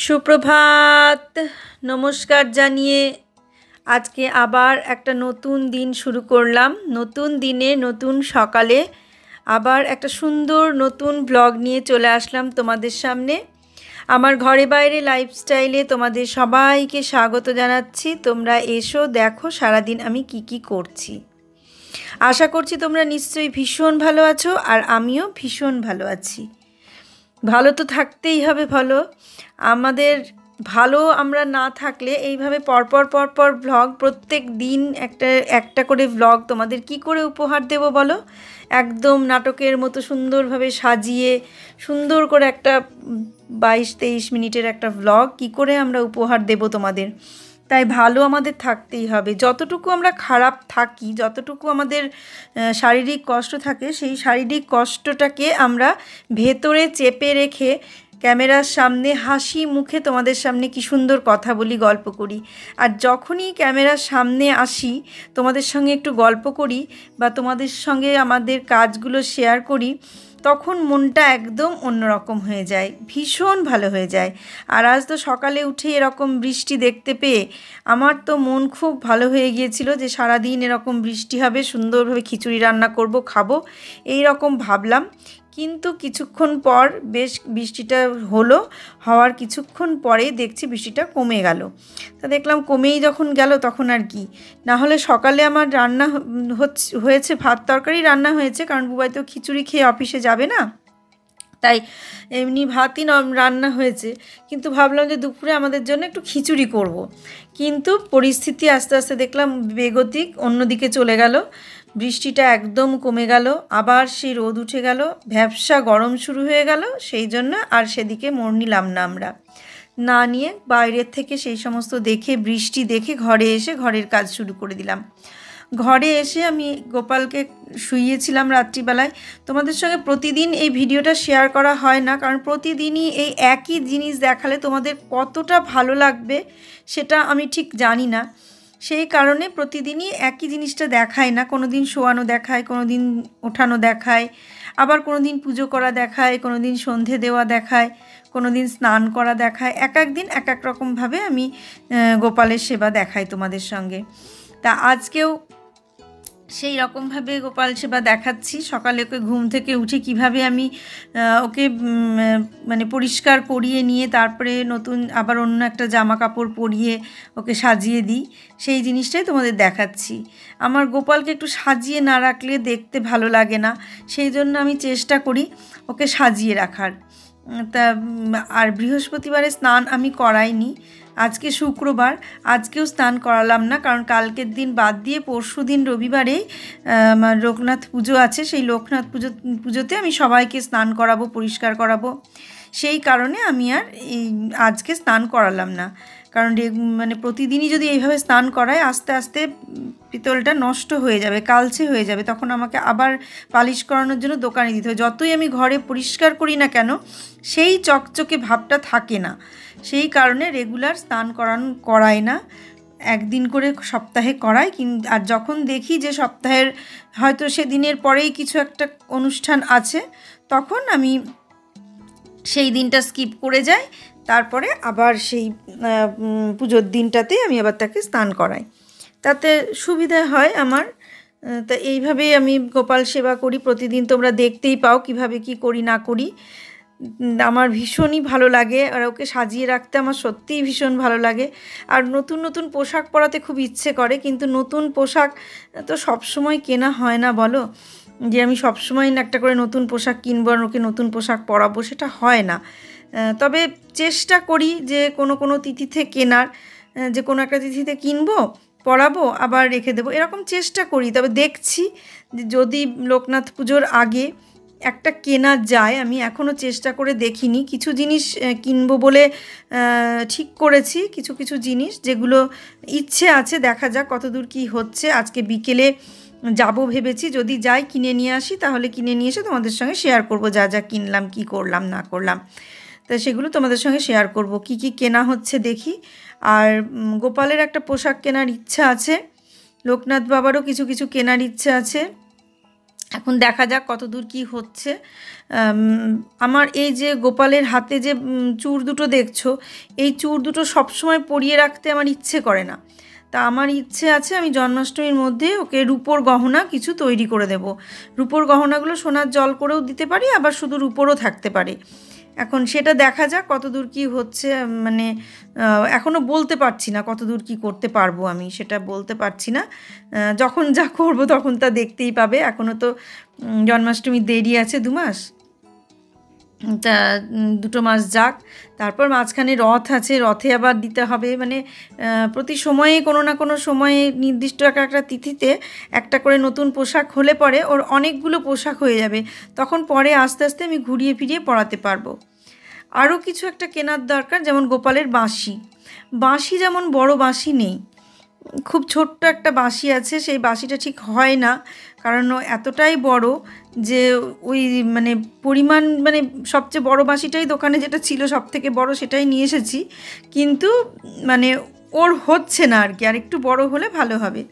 সুপ্রভাত, নমস্কার জানিয়ে আজকে আবার একটা নতুন দিন শুরু করলাম। নতুন দিনে নতুন সকালে আবার একটা সুন্দর নতুন ব্লগ নিয়ে চলে আসলাম তোমাদের সামনে। আমার ঘরে বাইরে লাইফস্টাইলে তোমাদের সবাইকে স্বাগত জানাচ্ছি। তোমরা এসো, দেখো সারাদিন আমি কি করছি। আশা করছি তোমরা নিশ্চয়ই ভীষণ ভালো আছো, আর আমিও ভীষণ ভালো আছি। ভালো তো থাকতেই হবে। আমাদের ভালো আমরা না থাকলে এইভাবে পরপর ভ্লগ, প্রত্যেক দিন একটা করে ভ্লগ তোমাদের কি করে উপহার দেব বলো? একদম নাটকের মতো সুন্দরভাবে সাজিয়ে সুন্দর করে একটা 22-23 মিনিটের একটা ভ্লগ কি করে আমরা উপহার দেব তোমাদের? তাই ভালো আমাদের থাকতেই হবে। যতটুকু আমরা খারাপ থাকি, যতটুকু আমাদের শারীরিক কষ্ট থাকে, সেই শারীরিক কষ্টটাকে আমরা ভেতরে চেপে রেখে ক্যামেরার সামনে হাসি মুখে তোমাদের সামনে কি সুন্দর কথা বলি, গল্প করি। আর যখনই ক্যামেরার সামনে আসি, তোমাদের সঙ্গে একটু গল্প করি বা তোমাদের সঙ্গে আমাদের কাজগুলো শেয়ার করি, তখন মনটা একদম অন্যরকম হয়ে যায়, ভীষণ ভালো হয়ে যায়। আর আজ তো সকালে উঠে এরকম বৃষ্টি দেখতে পেয়ে আমার তো মন খুব ভালো হয়ে গিয়েছিল যে সারাদিন এরকম বৃষ্টি হবে, সুন্দরভাবে খিচুড়ি রান্না করব, খাবো, এই রকম ভাবলাম। কিন্তু কিছুক্ষণ পর বেশ বৃষ্টিটা হওয়ার কিছুক্ষণ পরেই দেখছি বৃষ্টিটা কমে গেল। তা দেখলাম কমেই যখন গেল তখন আর কি, না হলে সকালে আমার রান্না হয়েছে, ভাত তরকারি রান্না হয়েছে, কারণ বুবাই তো খিচুড়ি খেয়ে অফিসে যাবে না, তাই এমনি ভাতই রান্না হয়েছে। কিন্তু ভাবলাম যে দুপুরে আমাদের জন্য একটু খিচুড়ি করব। কিন্তু পরিস্থিতি আস্তে আস্তে দেখলাম বেগতিক অন্যদিকে চলে গেল। বৃষ্টিটা একদম কমে গেল, আবার সেই রোদ উঠে গেল, ভ্যাপসা গরম শুরু হয়ে গেল। সেই জন্য আর সেদিকে মোড় নিলাম না, আমরা না নিয়ে বাইরের থেকে সেই সমস্ত দেখে, বৃষ্টি দেখে ঘরে এসে ঘরের কাজ শুরু করে দিলাম। ঘরে এসে আমি গোপালকে শুইয়েছিলাম রাত্রিবেলায়। তোমাদের সঙ্গে প্রতিদিন এই ভিডিওটা শেয়ার করা হয় না, কারণ প্রতিদিনই এই একই জিনিস দেখালে তোমাদের কতটা ভালো লাগবে সেটা আমি ঠিক জানি না। সেই কারণে প্রতিদিনই একই জিনিসটা দেখায় না। কোনো দিন শোয়ানো দেখায়, কোনো দিন ওঠানো দেখায়, আবার কোনো দিন পুজো করা দেখায়, কোনো দিন সন্ধে দেওয়া দেখায়, কোনো দিন স্নান করা দেখায়। এক এক দিন এক এক রকমভাবে আমি গোপালের সেবা দেখাই তোমাদের সঙ্গে। তা আজকেও সেই রকমভাবে গোপাল সেবা দেখাচ্ছি। সকালে ওকে ঘুম থেকে উঠে কিভাবে আমি ওকে মানে পরিষ্কার করিয়ে নিয়ে তারপরে নতুন আবার অন্য একটা জামা কাপড় পরিয়ে ওকে সাজিয়ে দিই, সেই জিনিসটাই তোমাদের দেখাচ্ছি। আমার গোপালকে একটু সাজিয়ে না রাখলে দেখতে ভালো লাগে না, সেই জন্য আমি চেষ্টা করি ওকে সাজিয়ে রাখার। তা আর বৃহস্পতিবারে স্নান আমি করাইনি, আজকে শুক্রবার, আজকেও স্নান করালাম না, কারণ কালকের দিন বাদ দিয়ে পরশু দিন রবিবারে আমার লোকনাথ পুজো আছে। সেই লোকনাথ পুজোতে আমি সবাইকে স্নান করাবো, পরিষ্কার করাবো। সেই কারণে আমি আর আজকে স্নান করালাম না, কারণ মানে প্রতিদিনই যদি এইভাবে স্নান করায় আস্তে আস্তে পিতলটা নষ্ট হয়ে যাবে, কালচে হয়ে যাবে, তখন আমাকে আবার পালিশ করানোর জন্য দোকানে দিতে হবে। যতই আমি ঘরে পরিষ্কার করি না কেন, সেই চকচকে ভাবটা থাকে না। সেই কারণে রেগুলার স্নান করাই না, একদিন করে সপ্তাহে করাই। আর যখন দেখি যে সপ্তাহের হয়তো সেদিনের পরেই কিছু একটা অনুষ্ঠান আছে, তখন আমি সেই দিনটা স্কিপ করে যাই, তারপরে আবার সেই পুজোর দিনটাতে আমি আবার তাকে স্নান করাই, তাতে সুবিধা হয় আমার। তা এইভাবেই আমি গোপাল সেবা করি প্রতিদিন। তোমরা দেখতেই পাও কিভাবে কি করি না করি। আমার ভীষণই ভালো লাগে, আর ওকে সাজিয়ে রাখতে আমার সত্যিই ভীষণ ভালো লাগে। আর নতুন নতুন পোশাক পরাতে খুব ইচ্ছে করে, কিন্তু নতুন পোশাক তো সবসময় কেনা হয় না বলো, যে আমি সবসময় একটা করে নতুন পোশাক কিনবো আর ওকে নতুন পোশাক পরাবো, সেটা হয় না। তবে চেষ্টা করি যে কোনো তিথিতে কেনার, যে কোনো একটা তিথিতে কিনবো, পরাবো, আবার রেখে দেবো, এরকম চেষ্টা করি। তবে দেখছি যদি লোকনাথ পুজোর আগে একটা কেনা যায়। আমি এখনও চেষ্টা করে দেখিনি, কিছু জিনিস কিনবো বলে ঠিক করেছি, কিছু জিনিস যেগুলো ইচ্ছে আছে, দেখা যাক কতদূর কী হচ্ছে। আজকে বিকেলে যাব ভেবেছি, যদি যাই কিনে নিয়ে আসি, তাহলে কিনে নিয়ে এসে তোমাদের সঙ্গে শেয়ার করব যা যা কিনলাম, কি করলাম না করলাম। তা সেগুলো তোমাদের সঙ্গে শেয়ার করব, কি কি কেনা হচ্ছে দেখি। আর গোপালের একটা পোশাক কেনার ইচ্ছা আছে, লোকনাথ বাবারও কিছু কেনার ইচ্ছা আছে। এখন দেখা যাক কত দূর কী হচ্ছে। আমার এই যে গোপালের হাতে যে চূড় দুটো দেখছো, এই চূড় দুটো সবসময় পরিয়ে রাখতে আমার ইচ্ছে করে না। তা আমার ইচ্ছে আছে আমি জন্মাষ্টমীর মধ্যে ওকে রূপোর গহনা কিছু তৈরি করে দেব। রূপোর গহনাগুলো সোনার জল করেও দিতে পারি, আবার শুধু রূপোরও থাকতে পারে। এখন সেটা দেখা যাক কত দূর কী হচ্ছে। মানে এখনও বলতে পারছি না কত দূর কী করতে পারবো, আমি সেটা বলতে পারছি না। যখন যা করব তখন তা দেখতেই পাবে। এখনও তো জন্মাষ্টমীর দেরি আছে 2 মাস, তা 2 মাস যাক, তারপর মাঝখানে রথ আছে, রথে আবার দিতে হবে। মানে প্রতি সময়ে কোনো না কোনো সময়ে নির্দিষ্ট একটা তিথিতে একটা করে নতুন পোশাক হলে পরে ওর অনেকগুলো পোশাক হয়ে যাবে, তখন পরে আস্তে আস্তে আমি ঘুরিয়ে ফিরিয়ে পরাতে পারবো। আরও কিছু একটা কেনার দরকার, যেমন গোপালের বাঁশি যেমন বড় বাঁশি নেই, খুব ছোট্ট একটা বাঁশি আছে, সেই বাঁশিটা ঠিক হয় না, কারণ এতটাই বড় যে ওই মানে পরিমাণ, মানে সবচেয়ে বড় বাঁশিটাই দোকানে যেটা ছিল সব থেকে বড় সেটাই নিয়ে এসেছি, কিন্তু মানে ওর হচ্ছে না আর কি, আর একটু বড় হলে ভালো হবে।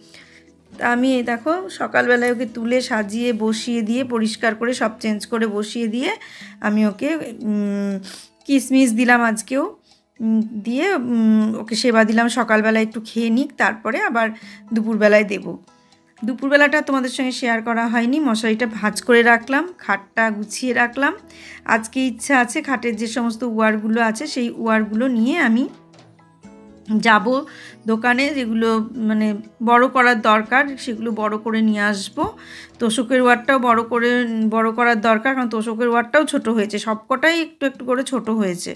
তা আমি দেখো সকালবেলায় ওকে তুলে সাজিয়ে বসিয়ে দিয়ে পরিষ্কার করে সব চেঞ্জ করে বসিয়ে দিয়ে আমি ওকে কিশমিশ দিলাম আজকেও, দিয়ে ওকে সেবা দিলাম। সকালবেলায় একটু খেয়ে নিক, তারপরে আবার দুপুরবেলায় দেব। দুপুরবেলাটা তোমাদের সঙ্গে শেয়ার করা হয়নি, মশারিটা ভাঁজ করে রাখলাম, খাটটা গুছিয়ে রাখলাম। আজকে ইচ্ছা আছে খাটের যে সমস্ত ওয়ারগুলো আছে সেই ওয়ারগুলো নিয়ে আমি যাব দোকানে, যেগুলো মানে বড় করার দরকার সেগুলো বড় করে নিয়ে আসবো। তোষকের ওয়ারটাও বড় করার দরকার, কারণ তোষকের ওয়ারটাও ছোট হয়েছে, সবকটাই একটু একটু করে ছোট হয়েছে।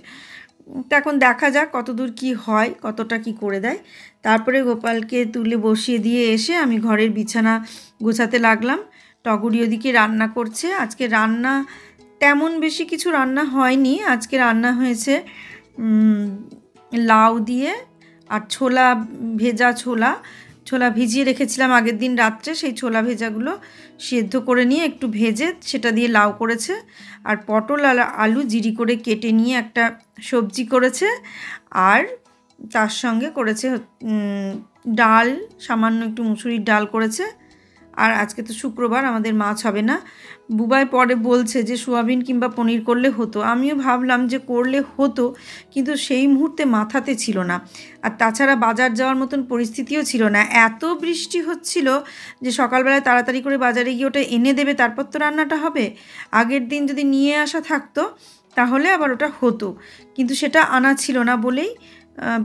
তো এখন দেখা যাক কত দূর কী হয়, কতটা কি করে দেয়। তারপরে গোপালকে তুলে বসিয়ে দিয়ে এসে আমি ঘরের বিছানা গোছাতে লাগলাম। টগরি ওদিকে রান্না করছে। আজকে রান্না তেমন বেশি কিছু রান্না হয়নি, আজকে রান্না হয়েছে লাউ দিয়ে আর ভেজা ছোলা ভিজিয়ে রেখেছিলাম আগের দিন রাত্রে, সেই ছোলা ভেজাগুলো সেদ্ধ করে নিয়ে একটু ভেজে সেটা দিয়ে লাউ করেছে। আর পটল আর আলু জিরি করে কেটে নিয়ে একটা সবজি করেছে, আর তার সঙ্গে করেছে ডাল, সামান্য একটু মুসুরির ডাল করেছে। আর আজকে তো শুক্রবার, আমাদের মাছ হবে না। বুবাই পরে বলছে যে সোয়াবিন কিংবা পনির করলে হতো, আমিও ভাবলাম যে করলে হতো, কিন্তু সেই মুহূর্তে মাথাতে ছিল না। আর তাছাড়া বাজার যাওয়ার মতন পরিস্থিতিও ছিল না, এত বৃষ্টি হচ্ছিল যে সকালবেলায় তাড়াতাড়ি করে বাজারে গিয়ে ওটা এনে দেবে, তারপর তো রান্নাটা হবে। আগের দিন যদি নিয়ে আসা থাকতো তাহলে আবার ওটা হতো, কিন্তু সেটা আনা ছিল না বলেই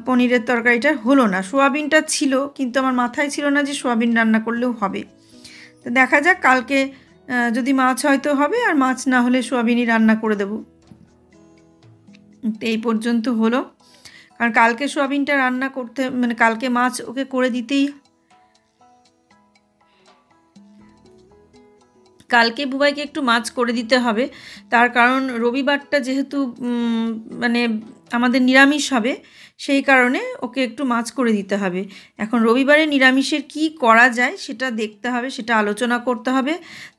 পনিরের তরকারিটা হলো না। সোয়াবিনটা ছিল, কিন্তু আমার মাথায় ছিল না যে সোয়াবিন রান্না করলেও হবে। তো দেখা যাক, কালকে যদি মাছ হয়তো হবে, আর মাছ না হলে সোয়াবিনই রান্না করে দেব। এই পর্যন্ত হলো, কারণ কালকে সোয়াবিনটা রান্না করতে, মানে কালকে মাছ ওকে করে দিতেই, কালকে বুবাইকে একটু মাছ করে দিতে হবে। তার কারণ রবিবারটা যেহেতু মানে আমাদের নিরামিষ হবে, সেই কারণে ওকে একটু মাছ করে দিতে হবে। এখন রবিবারে নিরামিষের কি করা যায় সেটা দেখতে হবে, সেটা আলোচনা করতে হবে,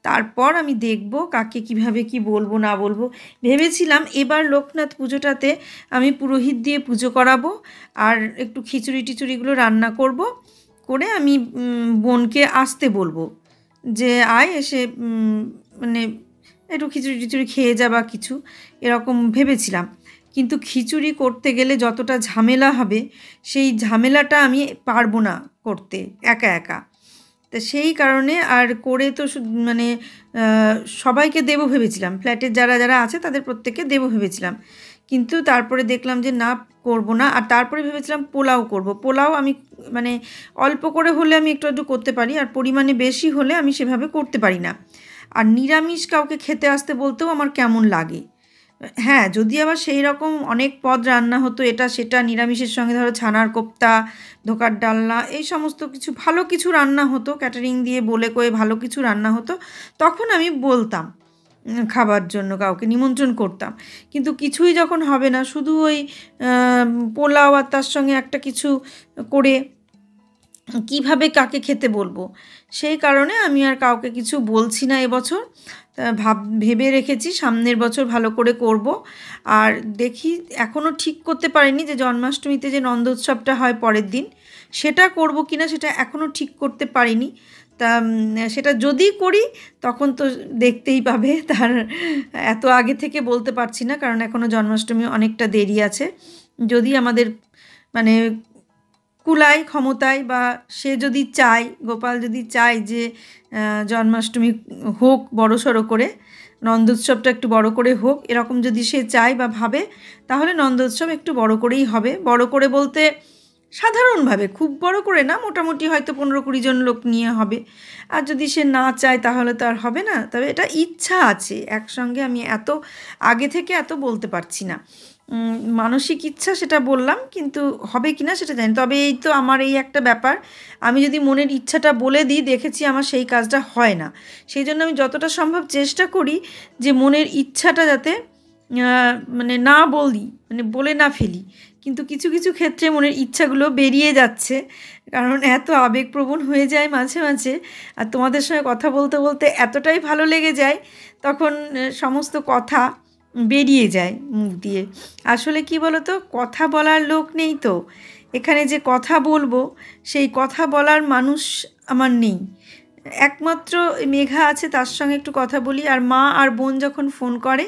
তারপর আমি দেখব কাকে কিভাবে কি বলবো না বলবো। ভেবেছিলাম এবার লোকনাথ পুজোটাতে আমি পুরোহিত দিয়ে পুজো করাবো, আর একটু খিচুড়ি টিচুড়িগুলো রান্না করব, করে আমি বোনকে আসতে বলবো যে আয় এসে মানে একটু খিচুড়ি টিচুড়ি খেয়ে যাবা কিছু, এরকম ভেবেছিলাম। কিন্তু খিচুড়ি করতে গেলে যতটা ঝামেলা হবে, সেই ঝামেলাটা আমি পারবো না করতে একা একা। তা সেই কারণে আর করে তো মানে সবাইকে দেবো ভেবেছিলাম, ফ্ল্যাটের যারা যারা আছে তাদের প্রত্যেককে দেবো ভেবেছিলাম, কিন্তু তারপরে দেখলাম যে না, করব না। আর তারপরে ভেবেছিলাম পোলাও করব। পোলাও আমি মানে অল্প করে হলে আমি একটু একটু করতে পারি, আর পরিমাণে বেশি হলে আমি সেভাবে করতে পারি না। আর নিরামিষ কাউকে খেতে আসতে বলতেও আমার কেমন লাগে। হ্যাঁ, যদি আবার সেই রকম অনেক পদ রান্না হতো, এটা সেটা নিরামিষের সঙ্গে ধরো ছানার কোপ্তা, ধোকার ডালনা, এই সমস্ত কিছু ভালো কিছু রান্না হতো, ক্যাটারিং দিয়ে বলে কয়ে ভালো কিছু রান্না হতো, তখন আমি বলতাম খাবার জন্য, কাউকে নিমন্ত্রণ করতাম। কিন্তু কিছুই যখন হবে না, শুধু ওই পোলাও আর তার সঙ্গে একটা কিছু করে কিভাবে কাকে খেতে বলবো, সেই কারণে আমি আর কাউকে কিছু বলছি না এবছর। ভেবে রেখেছি সামনের বছর ভালো করে করব। আর দেখি, এখনও ঠিক করতে পারিনি যে জন্মাষ্টমীতে যে নন্দোৎসবটা হয় পরের দিন, সেটা করব কিনা সেটা এখনও ঠিক করতে পারিনি। তা সেটা যদি করি তখন তো দেখতেই পাবে। তার এত আগে থেকে বলতে পারছি না, কারণ এখনও জন্মাষ্টমী অনেকটা দেরি আছে। যদি আমাদের মানে কুলায় ক্ষমতায়, বা সে যদি চায়, গোপাল যদি চায় যে জন্মাষ্টমী হোক বড়সড় করে, নন্দোৎসবটা একটু বড় করে হোক, এরকম যদি সে চায় বা ভাবে, তাহলে নন্দোৎসব একটু বড় করেই হবে। বড় করে বলতে সাধারণভাবে, খুব বড় করে না, মোটামুটি হয়তো 15-20 জন লোক নিয়ে হবে। আর যদি সে না চায় তাহলে তো আর হবে না। তবে এটা ইচ্ছা আছে, একসঙ্গে আমি এত আগে থেকে এত বলতে পারছি না। মানসিক ইচ্ছা সেটা বললাম, কিন্তু হবে কি না সেটা জানি। তবে এই তো আমার এই একটা ব্যাপার, আমি যদি মনের ইচ্ছাটা বলে দিই, দেখেছি আমার সেই কাজটা হয় না। সেই জন্য আমি যতটা সম্ভব চেষ্টা করি যে মনের ইচ্ছাটা যাতে মানে না বলি, মানে বলে না ফেলি। কিন্তু কিছু কিছু ক্ষেত্রে মনের ইচ্ছাগুলো বেরিয়ে যাচ্ছে, কারণ এত আবেগপ্রবণ হয়ে যায় মাঝে মাঝে। আর তোমাদের সঙ্গে কথা বলতে বলতে এতটাই ভালো লেগে যায়, তখন সমস্ত কথা বেরিয়ে যায় মুখ দিয়ে। আসলে কি বলো তো, কথা বলার লোক নেই তো এখানে, যে কথা বলবো সেই কথা বলার মানুষ আমার নেই। একমাত্র মেঘা আছে, তার সঙ্গে একটু কথা বলি, আর মা আর বোন যখন ফোন করে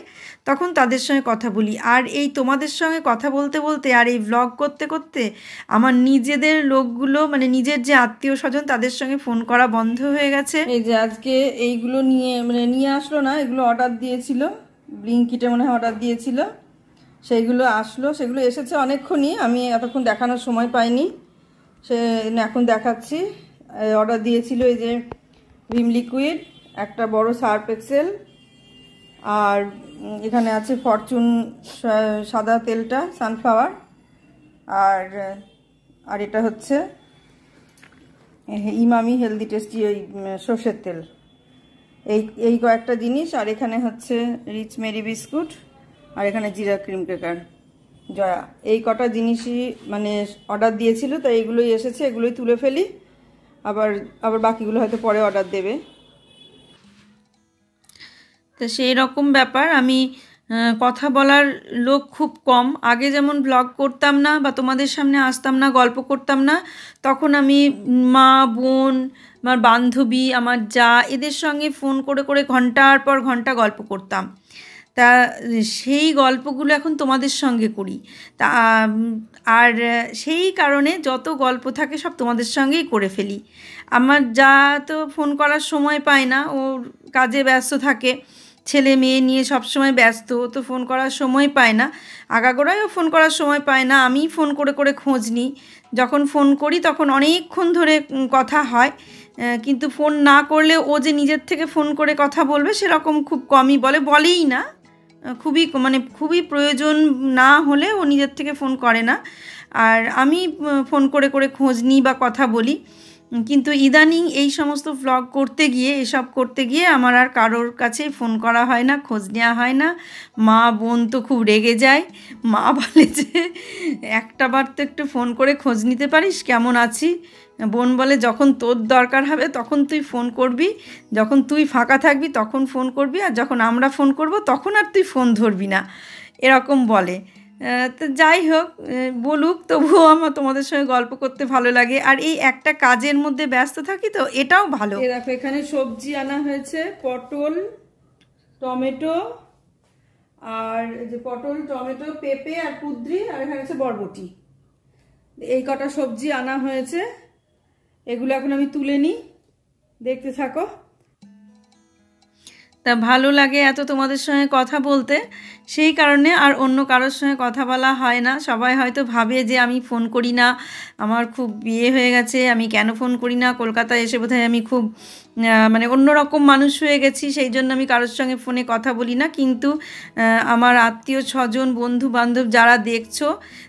তখন তাদের সঙ্গে কথা বলি। আর এই তোমাদের সঙ্গে কথা বলতে বলতে আর এই ভ্লগ করতে করতে আমার নিজেদের লোকগুলো, মানে নিজের যে আত্মীয় স্বজন, তাদের সঙ্গে ফোন করা বন্ধ হয়ে গেছে। এই যে আজকে এইগুলো নিয়ে আসলো না, এগুলো অর্ডার দিয়েছিল, ব্লিঙ্কিটে মনে হয় অর্ডার দিয়েছিল, সেইগুলো আসলো। সেগুলো এসেছে অনেকক্ষণই, আমি এতক্ষণ দেখানোর সময় পাইনি, সে এখন দেখাচ্ছি। অর্ডার দিয়েছিল এই যে ভিম লিকুইড, একটা বড় সার্ফ এক্সেল, আর এখানে আছে ফরচুন সাদা তেলটা, সানফ্লাওয়ার, আর এটা হচ্ছে ইমামি হেলদি টেস্টি ওই সর্ষের তেল। এই কয়েকটা জিনিস। আর এখানে হচ্ছে রিচ মেরি বিস্কুট, আর এখানে জিরা ক্রিম ক্র্যাকার জয়া। এই কটা জিনিসই মানে অর্ডার দিয়েছিল, তাই এগুলোই এসেছে, এগুলোই তুলে ফেলি। আবার বাকিগুলো হয়তো পরে অর্ডার দেবে। তো সেই রকম ব্যাপার। আমি কথা বলার লোক খুব কম। আগে যেমন ব্লগ করতাম না বা তোমাদের সামনে আসতাম না, গল্প করতাম না, তখন আমি মা, বোন, আমার বান্ধবী, আমার যা, এদের সঙ্গে ফোন করে করে ঘন্টার পর ঘন্টা গল্প করতাম। তা সেই গল্পগুলো এখন তোমাদের সঙ্গে করি। তা আর সেই কারণে যত গল্প থাকে সব তোমাদের সঙ্গেই করে ফেলি। আমার যা তো ফোন করার সময় পায় না, ওর কাজে ব্যস্ত থাকে, ছেলে মেয়ে নিয়ে সব সময় ব্যস্ত, তো ফোন করার সময় পায় না। আগাগোড়ায়ও ফোন করার সময় পায় না, আমি ফোন করে করে খোঁজ নিই। যখন ফোন করি তখন অনেকক্ষণ ধরে কথা হয়, কিন্তু ফোন না করলে ও যে নিজের থেকে ফোন করে কথা বলবে সেরকম খুব কমই বলেই না। খুবই প্রয়োজন না হলে ও নিজের থেকে ফোন করে না, আর আমি ফোন করে করে খোঁজ নিই বা কথা বলি। কিন্তু ইদানিং এই সমস্ত ভ্লগ করতে গিয়ে, এসব করতে গিয়ে আমার আর কারোর কাছেই ফোন করা হয় না, খোঁজ নেওয়া হয় না। মা, বোন তো খুব রেগে যায়। মা বলে যে একটা বার তো একটু ফোন করে খোঁজ নিতে পারিস কেমন আছি। বোন বলে যখন তোর দরকার হবে তখন তুই ফোন করবি, যখন তুই ফাঁকা থাকবি তখন ফোন করবি, আর যখন আমরা ফোন করব তখন আর তুই ফোন ধরবি না, এরকম বলে। তো যাই হোক, বলুক, তবুও আমার তোমাদের সঙ্গে গল্প করতে ভালো লাগে। আর এই একটা কাজের মধ্যে ব্যস্ত থাকি, তো এটাও ভালো। দেখো এখানে সবজি আনা হয়েছে, পটল, টমেটো, আর যে পটল, টমেটো, পেঁপে আর কুঁদরি, আর এখানে আছে বরবটি। এই কটা সবজি আনা হয়েছে, এগুলো এখন আমি তুলে নিই, দেখতে থাকো। তা ভালো লাগে এত তোমাদের সঙ্গে কথা বলতে, সেই কারণে আর অন্য কারোর সঙ্গে কথা বলা হয় না। সবাই হয়তো ভাবে যে আমি ফোন করি না, আমার খুব বিয়ে হয়ে গেছে, আমি কেন ফোন করি না, কলকাতায় এসে বোধহয় আমি খুব মানে অন্যরকম মানুষ হয়ে গেছি, সেই জন্য আমি কারোর সঙ্গে ফোনে কথা বলি না। কিন্তু আমার আত্মীয় স্বজন, বন্ধু বান্ধব যারা দেখছো,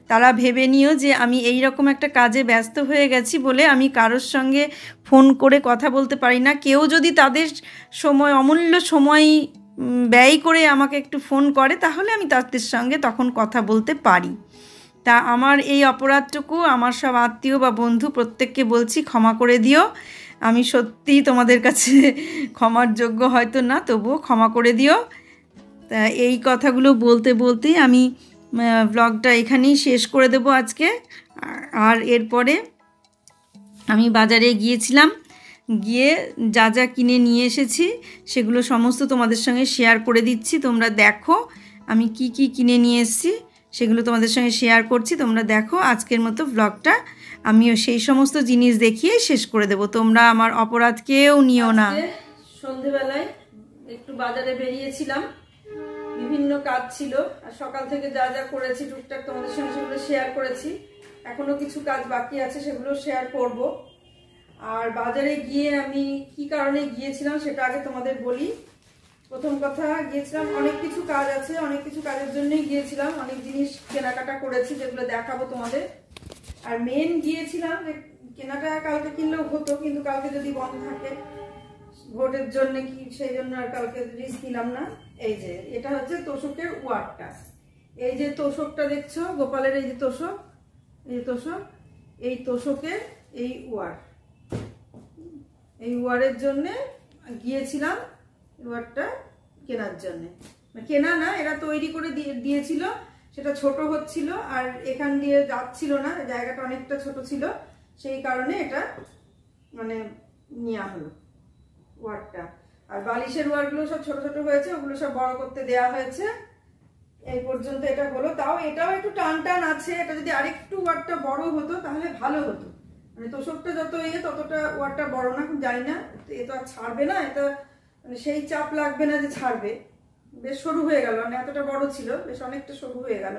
তারা ভেবে নিও যে আমি এই রকম একটা কাজে ব্যস্ত হয়ে গেছি বলে আমি কারোর সঙ্গে ফোন করে কথা বলতে পারি না। কেউ যদি তাদের অমূল্য সময় ব্যয় করে আমাকে একটু ফোন করে, তাহলে আমি তাদের সঙ্গে তখন কথা বলতে পারি। তা আমার এই অপরাধটুকু আমার সব আত্মীয় বা বন্ধু প্রত্যেককে বলছি, ক্ষমা করে দিও। আমি সত্যিই তোমাদের কাছে ক্ষমার যোগ্য হয়তো না, তবুও ক্ষমা করে দিও। তা এই কথাগুলো বলতে বলতেই আমি ব্লগটা এখানেই শেষ করে দেবো আজকে। আর এরপরে আমি বাজারে গিয়েছিলাম, গিয়ে যা যা কিনে নিয়ে এসেছি সেগুলো সমস্ত তোমাদের সঙ্গে শেয়ার করে দিচ্ছি। তোমরা দেখো আমি কি কি কিনে নিয়ে এসেছি, সেগুলো তোমাদের সঙ্গে শেয়ার করছি। তোমরা দেখো, আজকের মতো ব্লগটা আমিও সেই সমস্ত জিনিস দেখিয়ে শেষ করে দেব। তোমরা আমার অপরাধ কেউ নিও না। সন্ধেবেলায় একটু বাজারে বেরিয়েছিলাম, বিভিন্ন কাজ ছিল, আর সকাল থেকে যা যা করেছি টুকটাক তোমাদের সঙ্গে সেগুলো শেয়ার করেছি। এখনো কিছু কাজ বাকি আছে, সেগুলো শেয়ার করব। আর বাজারে গিয়ে আমি কি কারণে গিয়েছিলাম সেটা আগে তোমাদের বলি। প্রথম কথা, গিয়েছিলাম অনেক কিছু কাজ আছে, অনেক কিছু কাজের জন্যই গিয়েছিলাম। অনেক জিনিস কেনাকাটা করেছি যেগুলো দেখাবো তোমাদের। আর মেন গিয়েছিলাম যে কেনাটা কালকে কিনলেও হতো, কিন্তু কালকে যদি বন্ধ থাকে ভোটের জন্য কি, সেই জন্য আর কালকে রিস্ক নিলাম না। এই যে এটা হচ্ছে তোষকের ওয়ারটা। এই যে তোষকটা দেখছো, গোপালের এই যে তোষক, এই তোষক, এই তোষকের এই ওয়ার, এই ওয়ারের জন্য গিয়েছিলাম। ওয়ারটা কেনার জন্য, কেনা না, এরা তৈরি করে দিয়েছিল। সেটা ছোট হচ্ছিল আর এখান দিয়ে যাচ্ছিল না, জায়গাটা অনেকটা ছোট ছিল, সেই কারণে এটা মানে নেওয়া হলো ওয়ারটা। আর বালিশের ওয়ারগুলো সব ছোট ছোট হয়েছে, ওগুলো সব বড় করতে দেয়া হয়েছে। এই পর্যন্ত এটা হলো। তাও এটাও একটু টান টান আছে, এটা যদি আরেকটু ওয়ারটা বড় হতো তাহলে ভালো হতো। মানে তোষকটা যত ততটা ওয়ারটা বড় না, জানি না এ তো আর ছাড়বে না, এটা মানে সেই চাপ লাগবে না যে ছাড়বে। বেশ সরু হয়ে গেল, মানে এতটা বড় ছিল, বেশ অনেকটা সরু হয়ে গেল।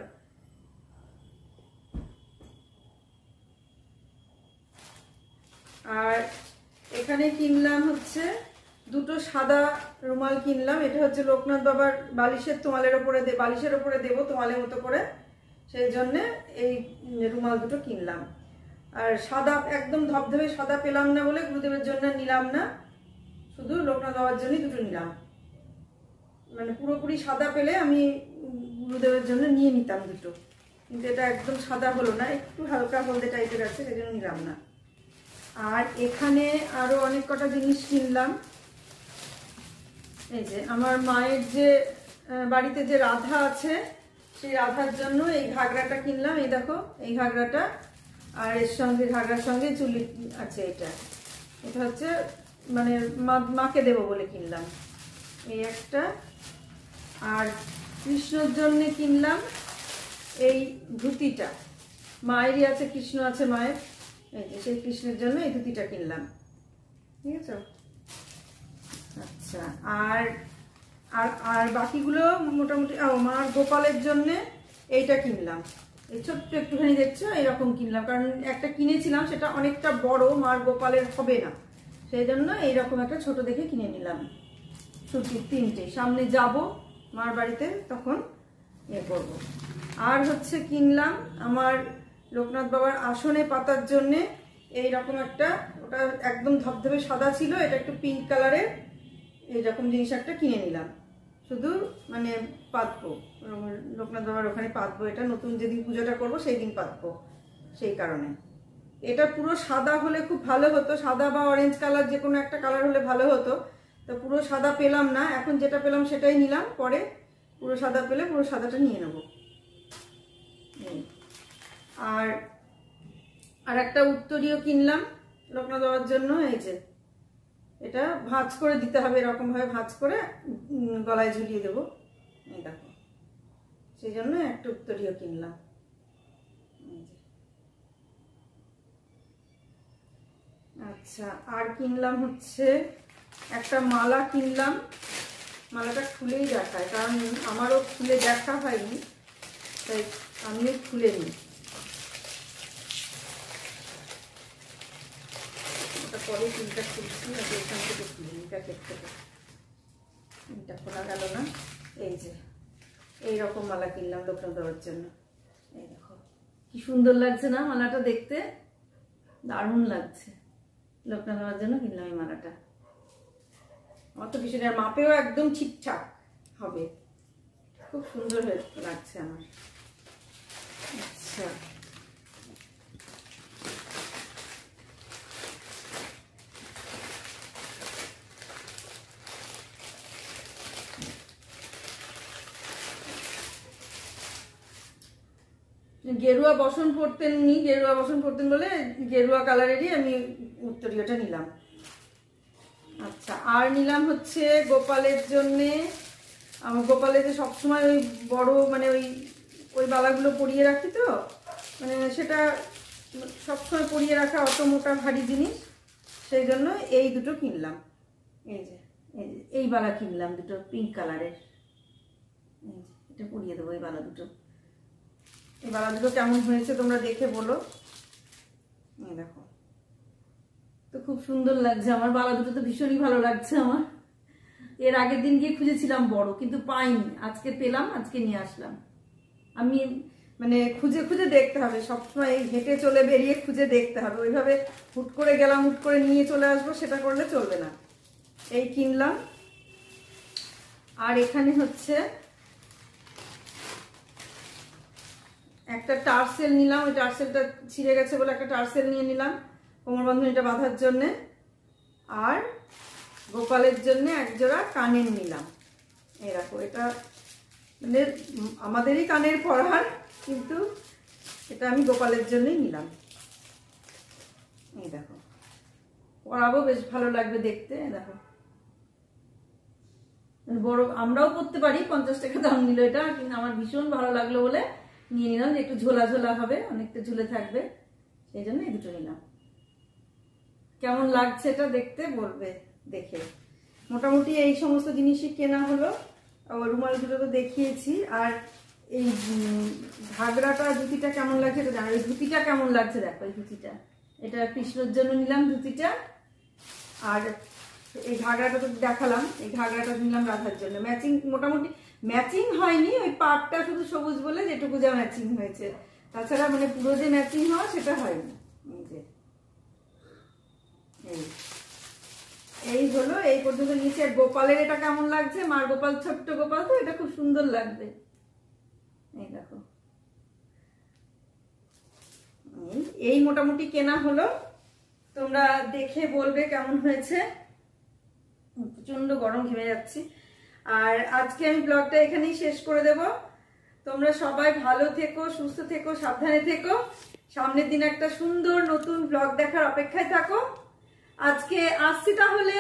আর এখানে কিনলাম হচ্ছে দুটো সাদা রুমাল কিনলাম। এটা হচ্ছে লোকনাথ বাবার বালিশের বালিশের ওপরে দেবো তোয়ালের মতো করে, সেই জন্যে এই রুমাল দুটো কিনলাম। আর সাদা একদম ধবধবে সাদা পেলাম না বলে গুরুদেবের জন্য নিলাম না, শুধু লোকনাথ বাবার জন্যই দুটো নিলাম। মানে পুরোপুরি সাদা পেলে আমি গুরুদেবের জন্য নিয়ে নিতাম দুটো, কিন্তু এটা একদম সাদা হলো না, একটু হালকা হলদে টাইপের আছে, সেই জন্য নিলাম না। আর এখানে আরো অনেক কটা জিনিস কিনলাম। এই যে আমার মায়ের যে বাড়িতে যে রাধা আছে, সেই রাধার জন্য এই ঘাগরাটা কিনলাম। এই দেখো এই ঘাগরাটা, আর এর সঙ্গে ঘাগরার সঙ্গে চুলি আছে। এটা হচ্ছে মানে মাকে দেবো বলে কিনলাম, এই একটা। আর কৃষ্ণর জন্য কিনলাম এই ধুতিটা, মায়েরই আছে, কৃষ্ণ আছে মায়ের, এই যে সেই কৃষ্ণের জন্য এই ধুতিটা কিনলাম। ঠিক আছে। আচ্ছা, আর আর আর বাকিগুলো মোটামুটি মার গোপালের জন্য এইটা কিনলাম। এই ছোট্ট একটুখানি দেখছো এরকম কিনলাম, কারণ একটা কিনেছিলাম সেটা অনেকটা বড়, মার গোপালের হবে না, সেই জন্য এইরকম একটা ছোট দেখে কিনে নিলাম। সুতির তিনটে, সামনে যাব মার বাড়িতে তখন করব। আর হচ্ছে কিনলাম আমার লোকনাথ বাবার আসনে পাতার জন্যে এইরকম একটা, ওটা একদম ধবধবে সাদা ছিল, এটা একটু পিঙ্ক কালারের, এইরকম জিনিস একটা কিনে নিলাম। শুধু মানে পাতবো, লোকনাথ বাবার ওখানে পাতবো, এটা নতুন যেদিন পুজোটা করবো সেই দিন পাতবো, সেই কারণে। এটা পুরো সাদা হলে খুব ভালো হতো, সাদা বা অরেঞ্জ কালার যে কোনো একটা কালার হলে ভালো হতো। তো পুরো সাদা পেলাম না, এখন যেটা পেলাম সেটাই নিলাম, পরে পুরো সাদা পেলে পুরো সাদাটা নিয়ে নেব। আর একটা উত্তরীয় কিনলাম লোকনাথ বাবার জন্য। এই যে এটা ভাঁজ করে দিতে হবে, এরকম ভাবে ভাঁজ করে গলায় ঝুলিয়ে দেবো, এই দেখো, সেই জন্য একটা উত্তরীয় কিনলাম। আচ্ছা, আর কিনলাম হচ্ছে একটা মালা কিনলাম। মালাটা খুলেই দেখায়, কারণ আমারও খুলে দেখা হয়নি, তাই আমিও খুলে নিই। পরে তিনটা খুলছি, এখান থেকে খুলে নিই, প্যাকেট থেকে। তিনটা খোলা গেল না। এই যে এইরকম মালা কিনলাম লোকনাথ বাবার জন্য। এই দেখো কি সুন্দর লাগছে না মালাটা দেখতে, দারুণ লাগছে। লোকনাথ বাবার জন্য কিনলাম এই মালাটা। অত কিছু না, মাপেও একদম ঠিকঠাক হবে, খুব সুন্দর লাগছে আমার। আচ্ছা, গেরুয়া বসন পড়তেন বলে গেরুয়া কালারেরই আমি উত্তরীয়টা নিলাম। আচ্ছা, আর নিলাম হচ্ছে গোপালের জন্যে। আমার গোপালের যে সবসময় ওই বড় মানে ওই ওই বালাগুলো পরিয়ে রাখি, তো মানে সেটা সবসময় পরিয়ে রাখা অত মোটা ভারী জিনিস, সেই জন্য এই দুটো কিনলাম। এই যে এই বালা কিনলাম দুটো পিঙ্ক কালারের। এই যে এটা পরিয়ে দেবো এই বালা দুটো। এই বালা দুটো কেমন হয়েছে তোমরা দেখে বলো। এই দেখো, তো খুব সুন্দর লাগছে আমার বালা দুটো, তো ভীষণই ভালো লাগছে আমার। এর আগের দিন গিয়ে খুঁজেছিলাম বড়, কিন্তু পাইনি, আজকে পেলাম, আজকে নিয়ে আসলাম। আমি মানে খুঁজে খুঁজে দেখতে হবে সবসময়, হেঁটে চলে বেরিয়ে খুঁজে দেখতে হবে, ওইভাবে হুট করে গেলাম হুট করে নিয়ে চলে আসবো সেটা করলে চলবে না। এই কিনলাম। আর এখানে হচ্ছে একটা টার্সেল নিলাম, ওই টার্সেলটা ছিঁড়ে গেছে বলে একটা টার্সেল নিয়ে নিলাম কোমর বন্ধনীটা বাঁধার জন্যে। আর গোপালের জন্য একজোড়া কানের নিলাম। এই দেখো, এটা মানে আমাদেরই কানের পরার, কিন্তু এটা আমি গোপালের জন্যই নিলাম। এই দেখো, পরাবো, বেশ ভালো লাগবে দেখতে। দেখো বড়, আমরাও পরতে পারি, 50 টাকা দাম নিল এটা, কিন্তু আমার ভীষণ ভালো লাগলো বলে নিয়ে নিলাম, যে একটু ঝোলা ঝোলা হবে, অনেকটা ঝুলে থাকবে, সেই জন্য এই দুটো নিলাম। কেমন লাগছে এটা দেখতে বলবে দেখে। মোটামুটি এই সমস্ত জিনিসই কেনা হলো। রুমাল দুটো তো দেখিয়েছি। আর এই ঘাগরাটা ধুতিটা কেমন লাগছে এটা জানো। এই ধুতিটা কেমন লাগছে দেখো, এই ধুতিটা, এটা কৃষ্ণর জন্য নিলাম ধুতিটা। আর এই ঘাগরাটা তো দেখালাম, এই ঘাগরাটা নিলাম রাধার জন্য। ম্যাচিং, মোটামুটি ম্যাচিং হয়নি, ওই পাটটা শুধু সবুজ বলে যেটুকু যা ম্যাচিং হয়েছে, তাছাড়া মানে পুরো যে ম্যাচিং হওয়া সেটা হয়নি। এই হলো, এই পর্যন্ত নিচে। গোপালের এটা কেমন লাগছে, মার গোপাল, ছোট্ট গোপাল, তো এটা খুব সুন্দর লাগবে। এই দেখো, এই মোটামুটি কেনা হলো। তোমরা দেখে বলবে কেমন হয়েছে। প্রচন্ড গরম, ঘেমে যাচ্ছি। আর আজকে আমি ব্লগটা এখানেই শেষ করে দেব। তোমরা সবাই ভালো থেকো, সুস্থ থেকো, সাবধানে থেকো। সামনের দিন একটা সুন্দর নতুন ব্লগ দেখার অপেক্ষায় থাকো। আজকে আসছি তাহলে।